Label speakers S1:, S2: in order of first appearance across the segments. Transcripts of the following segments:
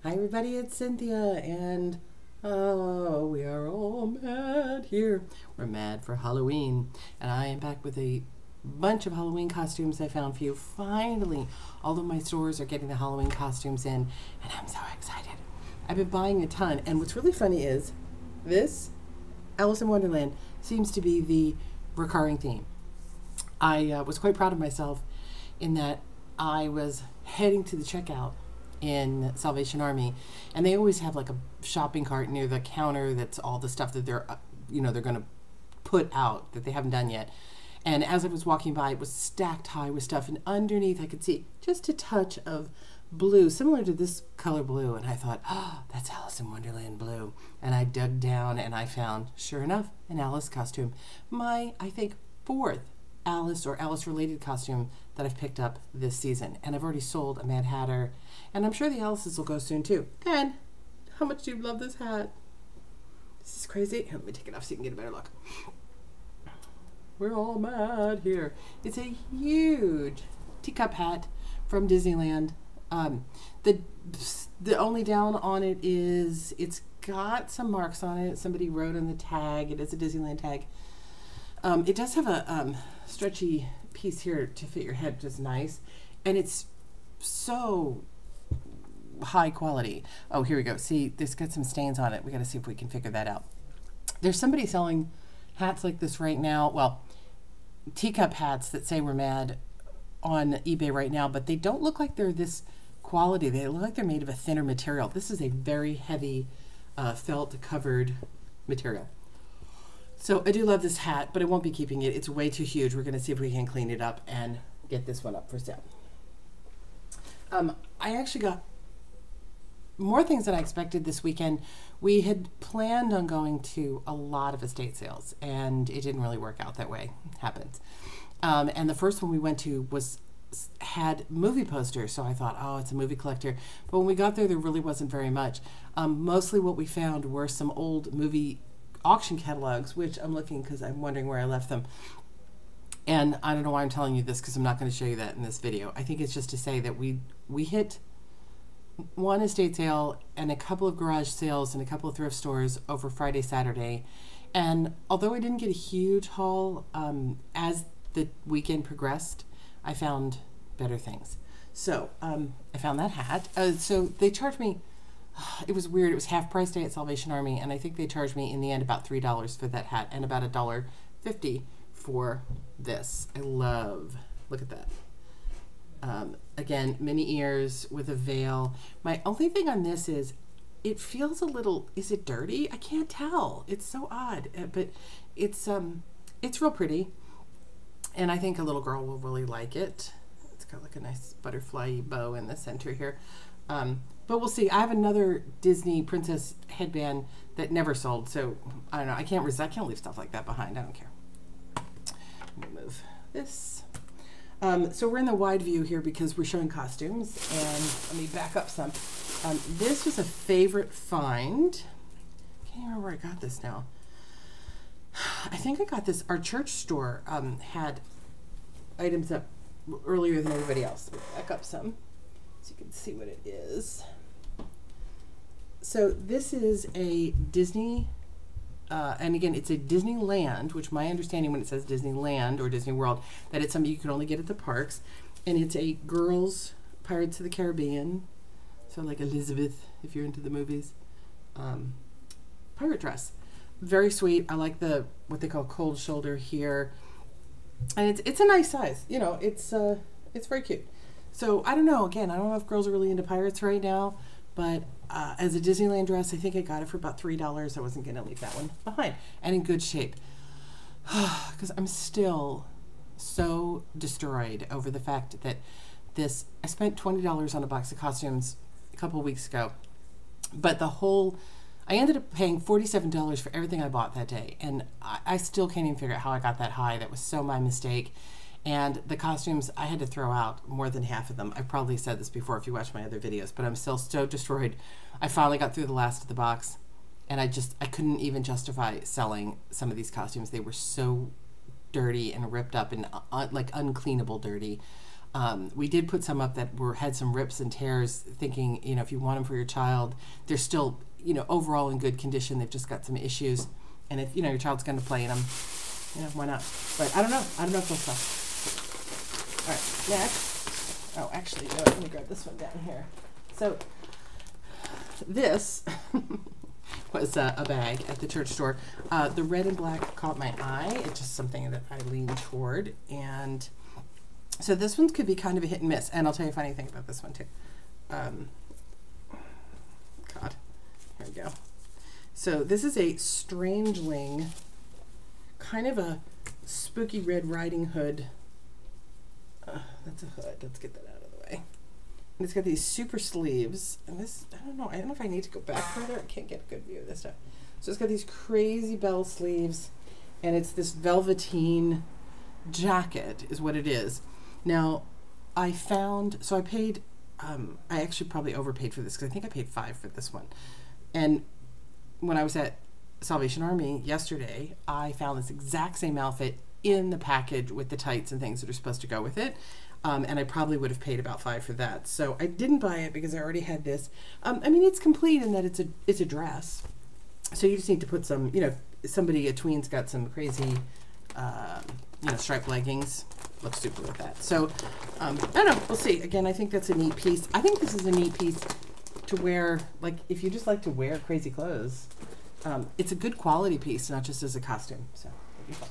S1: Hi everybody, it's Cynthia, and oh, we are all mad here. We're mad for Halloween, and I am back with a bunch of Halloween costumes I found for you. Finally, all of my stores are getting the Halloween costumes in, and I'm so excited. I've been buying a ton, and what's really funny is this Alice in Wonderland seems to be the recurring theme. I was quite proud of myself in that I was heading to the checkout in Salvation Army, and they always have like a shopping cart near the counter that's all the stuff that they're going to put out that they haven't done yet. And as I was walking by, it was stacked high with stuff, and underneath I could see just a touch of blue, similar to this color blue, and I thought, oh, that's Alice in Wonderland blue. And I dug down and I found, sure enough, an Alice costume. My, I think, fourth Alice or Alice related costume that I've picked up this season. And I've already sold a Mad Hatter, and I'm sure the Alice's will go soon too. And how much do you love this hat? This is crazy. Here, let me take it off so you can get a better look. We're all mad here. It's a huge teacup hat from Disneyland. The only down on it is it's got some marks on it. Somebody wrote on the tag. It is a Disneyland tag. It does have a stretchy piece here to fit your head, which is nice. And it's so high quality. Oh, here we go. See, this got some stains on it. We got to see if we can figure that out. There's somebody selling hats like this right now. Well, teacup hats that say we're mad on eBay right now, but they don't look like they're this quality. They look like they're made of a thinner material. This is a very heavy felt covered material. So I do love this hat, but I won't be keeping it. It's way too huge. We're going to see if we can clean it up and get this one up for sale. I actually got more things than I expected this weekend. We had planned on going to a lot of estate sales, and it didn't really work out that way. It happens. And the first one we went to had movie posters, so I thought, oh, it's a movie collector. But when we got there really wasn't very much. Mostly what we found were some old movie auction catalogs, which I'm looking because I'm wondering where I left them. And I don't know why I'm telling you this, because I'm not going to show you that in this video. I think it's just to say that we hit one estate sale and a couple of garage sales and a couple of thrift stores over Friday, Saturday. And although I didn't get a huge haul, as the weekend progressed, I found better things. So I found that hat. So they charged me, it was weird. It was half price day at Salvation Army, and I think they charged me in the end about $3 for that hat and about $1.50 for this. I love, look at that. Again, mini ears with a veil. My only thing on this is it feels a little, is it dirty? I can't tell. It's so odd, but it's real pretty. And I think a little girl will really like it. It's got like a nice butterfly bow in the center here. But we'll see. I have another Disney princess headband that never sold, so I don't know. I can't leave stuff like that behind. I don't care. Let me move this. So we're in the wide view here because we're showing costumes, and let me back up some. This was a favorite find. I can't remember where I got this now. I think I got this. Our church store had items up earlier than everybody else. Let me back up some so you can see what it is. So this is a Disney, and again, it's a Disneyland, which my understanding when it says Disneyland or Disney World, that it's something you can only get at the parks. And it's a girls' Pirates of the Caribbean, so like Elizabeth, if you're into the movies, pirate dress. Very sweet. I like the what they call cold shoulder here, and it's a nice size. You know, it's very cute. So I don't know. Again, I don't know if girls are really into pirates right now, but as a Disneyland dress, I think I got it for about $3. I wasn't going to leave that one behind, and in good shape, because I'm still so destroyed over the fact that this. I spent $20 on a box of costumes a couple of weeks ago, but I ended up paying $47 for everything I bought that day, and I still can't even figure out how I got that high. That was so my mistake. And the costumes, I had to throw out more than half of them. I've probably said this before if you watch my other videos, but I'm still so destroyed. I finally got through the last of the box, and I couldn't even justify selling some of these costumes. They were so dirty and ripped up and like uncleanable dirty. We did put some up that had some rips and tears, thinking, you know, if you want them for your child, they're still, you know, overall in good condition. They've just got some issues. And if, you know, your child's going to play in them, you know, why not? But I don't know. I don't know if they'll sell. All right, next. Oh, actually, no, let me grab this one down here. So this was a bag at the church store. The red and black caught my eye. It's just something that I lean toward. And so this one could be kind of a hit and miss. And I'll tell you a funny thing about this one, too. God, here we go. So this is a Strangeling, kind of a spooky Red Riding Hood. That's a hood. Let's get that out of the way. And it's got these super sleeves. And this, I don't know if I need to go back further. I can't get a good view of this stuff. So it's got these crazy bell sleeves. And it's this velveteen jacket is what it is. Now, I paid, I actually probably overpaid for this because I think I paid $5 for this one. And when I was at Salvation Army yesterday, I found this exact same outfit in the package with the tights and things that are supposed to go with it. And I probably would have paid about $5 for that. So I didn't buy it because I already had this. I mean, it's complete in that it's a dress. So you just need to put some, you know, a tween's got some crazy, you know, striped leggings. Looks super with that. So, I don't know. We'll see. Again, I think that's a neat piece. I think this is a neat piece to wear, like, if you just like to wear crazy clothes. It's a good quality piece, not just as a costume. So, it'll be fun.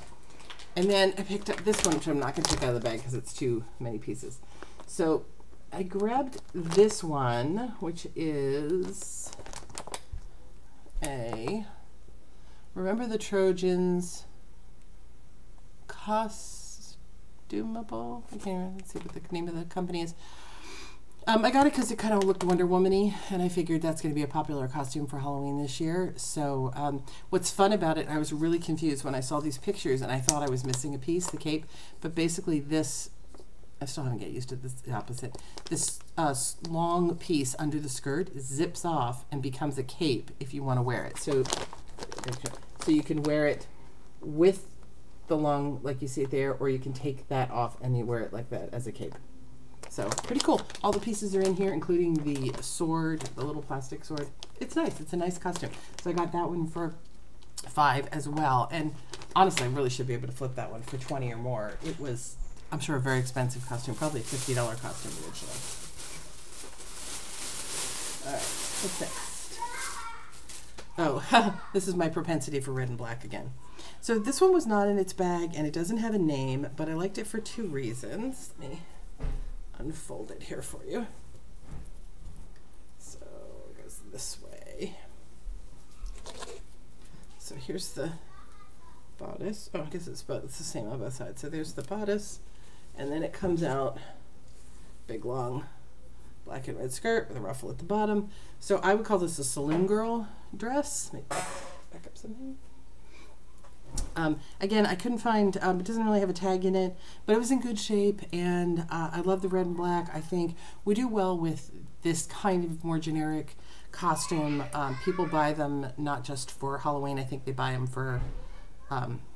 S1: And then I picked up this one, which I'm not going to take out of the bag because it's too many pieces. So, I grabbed this one, which is Remember the Trojans costumable? I can't see what the name of the company is. I got it because it kind of looked Wonder Woman-y, and I figured that's going to be a popular costume for Halloween this year. So what's fun about it, I was really confused when I saw these pictures, and I thought I was missing a piece, the cape. But basically this, I still haven't get used to this opposite. This long piece under the skirt zips off and becomes a cape if you want to wear it. So you can wear it with the long, like you see it there, or you can take that off and you wear it like that as a cape. So pretty cool. All the pieces are in here, including the sword, the little plastic sword. It's nice. It's a nice costume. So I got that one for $5 as well. And honestly, I really should be able to flip that one for $20 or more. It was, I'm sure, a very expensive costume, probably a $50 costume originally. All right, what's next? Oh, this is my propensity for red and black again. So this one was not in its bag, and it doesn't have a name, but I liked it for 2 reasons. Let me unfold it here for you. So it goes this way. So here's the bodice. Oh, I guess it's the same on both sides. So there's the bodice, and then it comes out big long black and red skirt with a ruffle at the bottom. So I would call this a saloon girl dress. Let me back up something. Again, I couldn't find, it doesn't really have a tag in it, but it was in good shape, and I love the red and black. I think we do well with this kind of more generic costume. People buy them not just for Halloween. I think they buy them for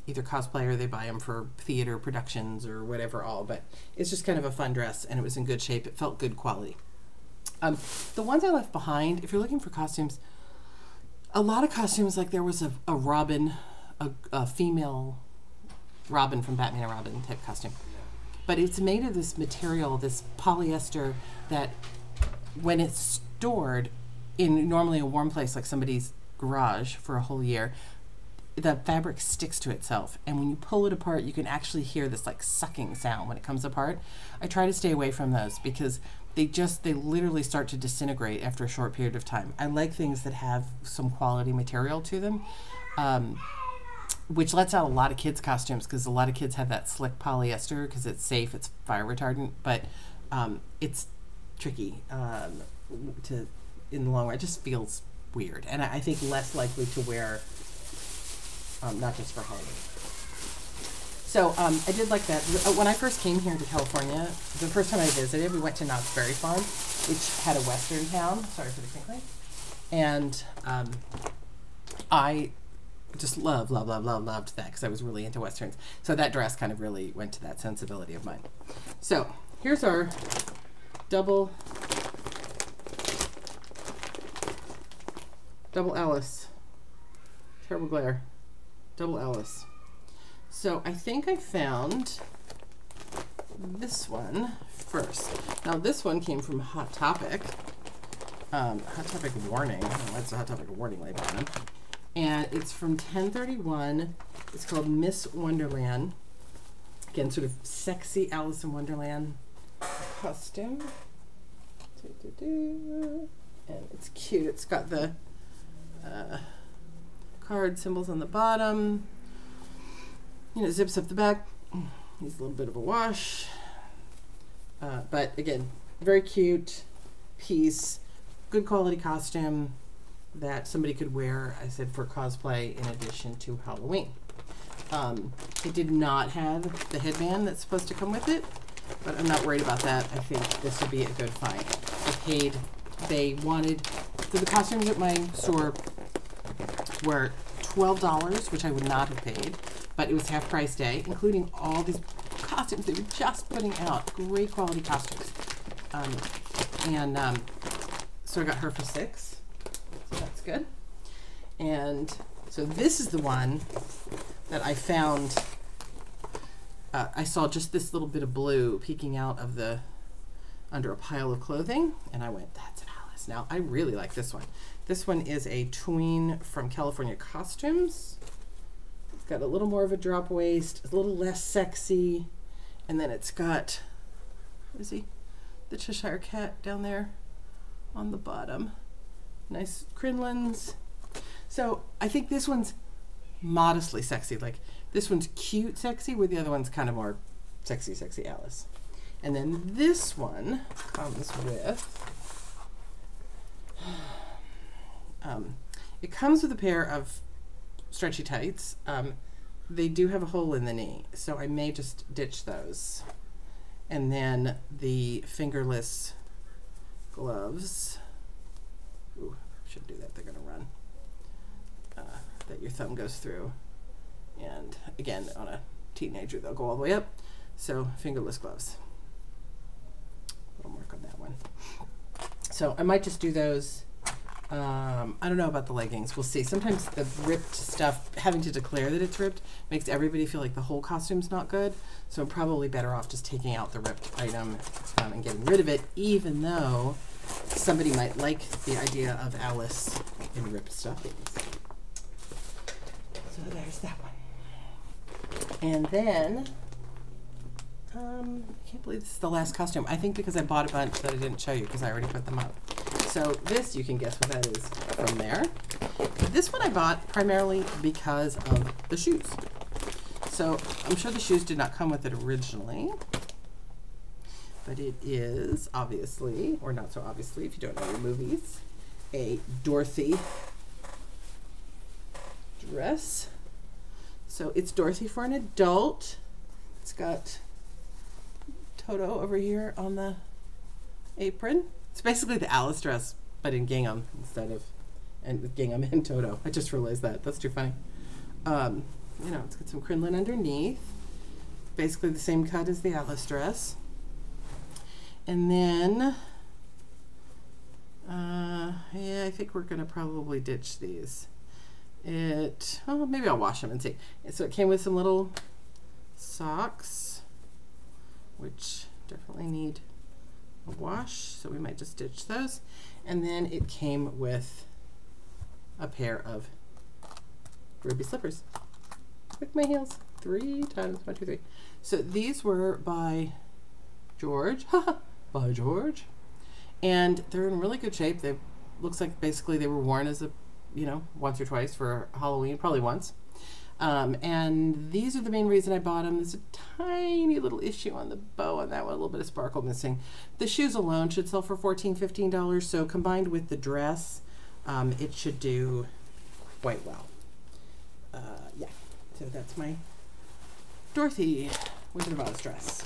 S1: either cosplay or they buy them for theater productions or whatever all, but it's just kind of a fun dress, and it was in good shape. It felt good quality. The ones I left behind, if you're looking for costumes, a lot of costumes, like there was a Robin, a female Robin from Batman and Robin type costume. But it's made of this material, this polyester, that when it's stored in normally a warm place like somebody's garage for a whole year, the fabric sticks to itself. And when you pull it apart, you can actually hear this like sucking sound when it comes apart. I try to stay away from those because they literally start to disintegrate after a short period of time. I like things that have some quality material to them. Which lets out a lot of kids' costumes because a lot of kids have that slick polyester because it's safe, it's fire retardant, but it's tricky in the long run. It just feels weird, and I think less likely to wear, not just for Halloween. So I did like that. When I first came here to California, the first time I visited, we went to Knott's Berry Farm, which had a western town. Sorry for the tinkling. And I just loved that because I was really into westerns. So that dress kind of really went to that sensibility of mine. So here's our double Alice. Terrible glare. Double Alice. So I think I found this one first. Now this one came from Hot Topic. Hot Topic warning. I don't know why it's a Hot Topic warning label on them. And it's from 1031. It's called Miss Wonderland. Again, sort of sexy Alice in Wonderland costume. And it's cute. It's got the card symbols on the bottom. You know, zips up the back. Needs a little bit of a wash. But again, very cute piece. Good quality costume that somebody could wear, I said, for cosplay in addition to Halloween. It did not have the headband that's supposed to come with it, but I'm not worried about that. I think this would be a good find. They wanted, so the costumes at my store were $12, which I would not have paid, but it was half price day, including all these costumes they were just putting out. Great quality costumes. So I got her for $6, so that's good. And so this is the one that I found. I saw just this little bit of blue peeking out of the under a pile of clothing, and I went, that's an Alice. Now I really like this one. This one is a tween from California Costumes. It's got a little more of a drop waist, a little less sexy, and then it's got, what is he? The Cheshire Cat down there on the bottom. Nice crinolines. So I think this one's modestly sexy. Like this one's cute sexy, where the other one's kind of more sexy Alice. And then this one comes with, it comes with a pair of stretchy tights. They do have a hole in the knee, so I may just ditch those. And then the fingerless gloves. Ooh, should do that. They're going to run. That your thumb goes through. And again, on a teenager, they'll go all the way up. So fingerless gloves. A little mark on that one. So I might just do those. I don't know about the leggings. We'll see. Sometimes the ripped stuff, having to declare that it's ripped, makes everybody feel like the whole costume's not good. So I'm probably better off just taking out the ripped item and getting rid of it, even though somebody might like the idea of Alice in ripped stockings. So there's that one. And then, I can't believe this is the last costume. I think because I bought a bunch that I didn't show you because I already put them up. So this, you can guess what that is from there. This one I bought primarily because of the shoes. So I'm sure the shoes did not come with it originally, but it is obviously, or not so obviously if you don't know your movies, a Dorothy dress. So it's Dorothy for an adult. It's got Toto over here on the apron. It's basically the Alice dress, but in gingham instead of, and with gingham and Toto. I just realized that. That's too funny. You know, it's got some crinoline underneath. Basically the same cut as the Alice dress. And then, yeah, I think we're gonna probably ditch these. Oh, maybe I'll wash them and see. So it came with some little socks, which definitely need a wash, so we might just ditch those. And then it came with a pair of ruby slippers with my heels 3 times, 1, 2, 3. So these were by George, by George, and they're in really good shape. They looks like basically they were worn as a, you know, once or twice for Halloween, probably once. And these are the main reason I bought them. There's a tiny little issue on the bow on that one, a little bit of sparkle missing. The shoes alone should sell for $14, $15, so combined with the dress, it should do quite well. Yeah, so that's my Dorothy Wizard of Oz dress.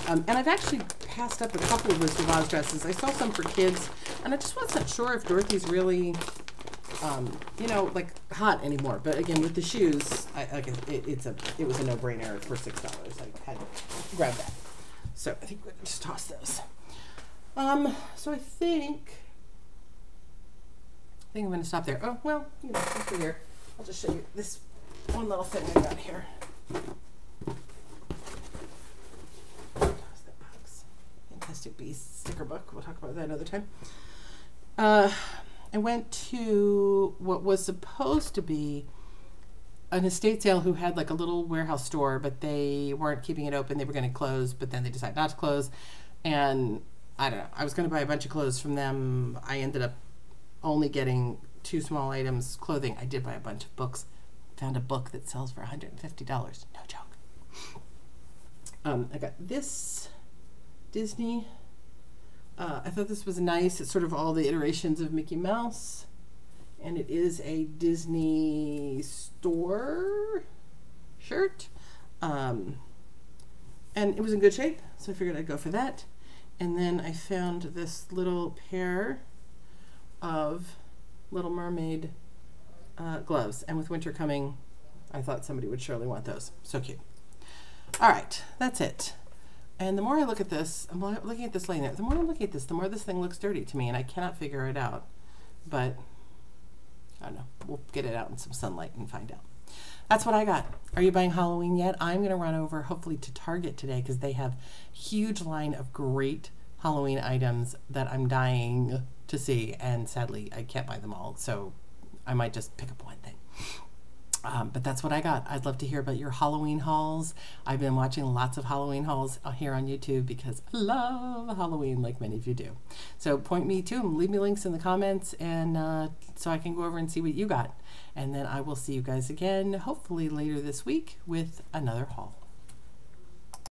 S1: And I've actually passed up a couple of Wizard of Oz dresses. I saw some for kids, and I just wasn't sure if Dorothy's really, you know, like hot anymore. But again, with the shoes, it was a no-brainer for $6. I had to grab that. So I think we're going to just toss those. So I think I'm going to stop there. Oh, well, you know, since we're here, I'll just show you this one little thing I got here. That box. Fantastic Beasts sticker book. We'll talk about that another time. I went to what was supposed to be an estate sale who had like a little warehouse store, but they weren't keeping it open. They were going to close, but then they decided not to close. And I don't know. I was going to buy a bunch of clothes from them. I ended up only getting 2 small items, clothing. I did buy a bunch of books. Found a book that sells for $150. No joke. I got this Disney. I thought this was nice. It's sort of all the iterations of Mickey Mouse. And it is a Disney store shirt. And it was in good shape, so I figured I'd go for that. And then I found this little pair of Little Mermaid gloves. And with winter coming, I thought somebody would surely want those. So cute. All right, that's it. And the more I look at this, I'm looking at this laying there. The more I'm looking at this, the more this thing looks dirty to me, and I cannot figure it out. But I don't know. We'll get it out in some sunlight and find out. That's what I got. Are you buying Halloween yet? I'm going to run over, hopefully, to Target today because they have a huge line of great Halloween items that I'm dying to see. And sadly, I can't buy them all. So I might just pick up one thing. But that's what I got. I'd love to hear about your Halloween hauls. I've been watching lots of Halloween hauls here on YouTube because I love Halloween like many of you do. So point me to them. Leave me links in the comments and so I can go over and see what you got. And then I will see you guys again, hopefully later this week with another haul.